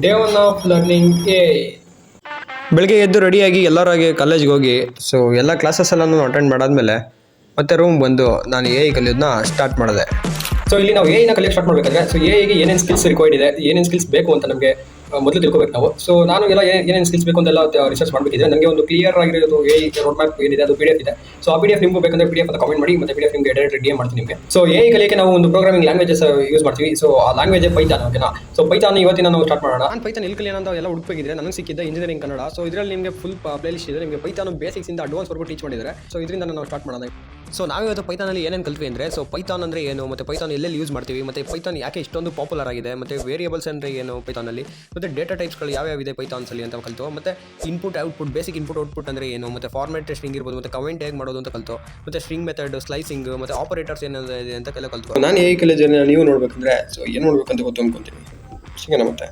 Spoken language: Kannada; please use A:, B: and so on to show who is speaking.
A: Day one of learning A. ಬೆಳಗ್ಗೆ ಎದ್ದು ರೆಡಿಯಾಗಿ ಎಲ್ಲರಾಗಿ ಕಾಲೇಜ್ಗೆ ಹೋಗಿ ಸೊ ಎಲ್ಲ ಕ್ಲಾಸಸ್ ಎಲ್ಲನೂ ಅಟೆಂಡ್ ಮಾಡಾದ್ಮೇಲೆ ಮತ್ತೆ ರೂಮ್ ಬಂದು ನಾನು ಎ ಕಲಿಯೋದನ್ನ ಸ್ಟಾರ್ಟ್ ಮಾಡಿದೆ. ಸೊ ಇಲ್ಲಿ ನಾವು ಎ ಕಲಿಯೋಕೆ ಸ್ಟಾರ್ಟ್ ಮಾಡಬೇಕಾದ್ರೆ ಸೊ ಎಗೆ ಏನೇನು ಸ್ಕಿಲ್ಸ್ ರಿಕ್ವೈರ್ಡ್ ಇದೆ, ಏನೇನು ಸ್ಕಿಲ್ಸ್ ಬೇಕು ಅಂತ ನಮಗೆ ಮೊದಲು ತಿಳ್ಕೊಬೇಕು ನಾವು. ಸೊ ನಾನು ಎಲ್ಲ ಏನೇನು ಸ್ಕಿಲ್ಸ್ ಬೇಕು ಅಂತೆಲ್ಲ ರಿಸರ್ಚ್ ಮಾಡಬೇಕಿದ್ರೆ ನನಗೆ ಒಂದು ಕ್ಲಿಯರ್ ಆಗಿರೋದು ಎ ರೋಡ್ ಮ್ಯಾಪ್ ಏನಿದೆ ಅದು PDF ಇದೆ. ಸೊ ಆ PDF ನಿಮಗೂ ಬೇಕಂದ್ರೆ PDF ಅಂತ ಕಾಮೆಂಟ್ ಮಾಡಿ, ಮತ್ತೆ PDF ನಿಮಗೆ ಡೈರೆಕ್ಟ್ DM ಮಾಡ್ತೀನಿ ನಿಮಗೆ. ಸೊ ಎ ಕಲಿಯೋಕೆ ನಾವು ಒಂದು ಪ್ರೋಗ್ರಾಮಿಂಗ್ ಲ್ಯಾಂಗ್ವೇಜಸ್ ಯೂಸ್ ಮಾಡ್ತೀವಿ. ಸೊ ಆ ಲ್ಯಾಂಗ್ವೇಜ್ ಪೈಥಾನ್. ಓಕೆನಾ? ಸೊ ಪೈಥಾನ್ ಇವತ್ತಿನ ನಾವು ಸ್ಟಾರ್ಟ್ ಮಾಡೋಣ. ನಾನು ಪೈಥಾನ್ ಎಲ್ಲಿ ಕಲಿಯೋಣ ಅಂತ ಎಲ್ಲ ಹುಡುಕಬೇಕಿದ್ರೆ ನನಗೆ ಸಿಕ್ಕಿದ್ದ ಇಂಜಿನಿಯರಿಂಗ್ ಕನ್ನಡ. ಸೊ ಇದರಲ್ಲಿ ನಿಮಗೆ ಫುಲ್ ಪ್ಲೇಲಿಸ್ಟ್ ಇದೆ. ನಿಮಗೆ ಪೈಥಾನ್ ಬೇಸಿಕ್ಸ್ ಇಂದ ಅಡ್ವಾನ್ಸ್ ವರೆಗೂ ಟೀಚ್ ಮಾಡಿದ್ದಾರೆ. ಸೊ ಇದರಿಂದ ನಾವು ಸ್ಟಾರ್ಟ್ ಮಾಡೋಣ. ಸೊ ನಾವಿವತ್ತು ಪೈಥಾನಲ್ಲಿ ಏನೇನು ಕಲ್ತ್ವಿ ಅಂದರೆ, ಸೊ ಪೈಥಾನ್ ಅಂದರೆ ಏನು, ಮತ್ತು ಪೈಥಾನ್ ಎಲ್ಲೆಲ್ಲಿ ಯೂಸ್ ಮಾಡ್ತೀವಿ, ಮತ್ತು ಪೈಥಾನ್ ಯಾಕೆ ಇಷ್ಟೊಂದು ಪಾಪ್ಯುಲರ್ ಆಗಿದೆ, ಮತ್ತು ವೇರಿಯಬಲ್ಸ್ ಅಂದರೆ ಏನು ಪೈಥಾನಲ್ಲಿ, ಮತ್ತು ಡೇಟಾ ಟೈಪ್ಸ್ಗಳು ಯಾವ್ಯಾವ ಇದೆ ಪೈಥಾನ್ಸಲ್ಲಿ ಅಂತ ಕಲಿತು, ಮತ್ತು input output, basic input output ಅಂದರೆ ಏನು, ಮತ್ತು ಫಾರ್ಮೆಟ್ ಸ್ಟ್ರಿಂಗ್ ಇರ್ಬೋದು, ಮತ್ತು ಕಮೆಂಟ್ ಹೇಗೆ ಮಾಡೋದು ಅಂತ ಕಲಿತು, ಮತ್ತು ಸ್ಟ್ರಿಂಗ್ ಮೆಥಡ್, ಸ್ಲೈಸಿಂಗ್, ಮತ್ತು ಆಪರೇಟರ್ಸ್ ಏನಿದೆ ಅಂತ ಕಲಿತು. ನಾನು ಕಲಿಯೋದನ್ನ ನೀವು ನೋಡಬೇಕಂದ್ರೆ ಸೊ ಏನು ನೋಡಬೇಕಂತ ಗೊತ್ತು ಅನ್ಕೊಂತೀನಿ. ಸಿಗೋಣ ಮತ್ತೆ.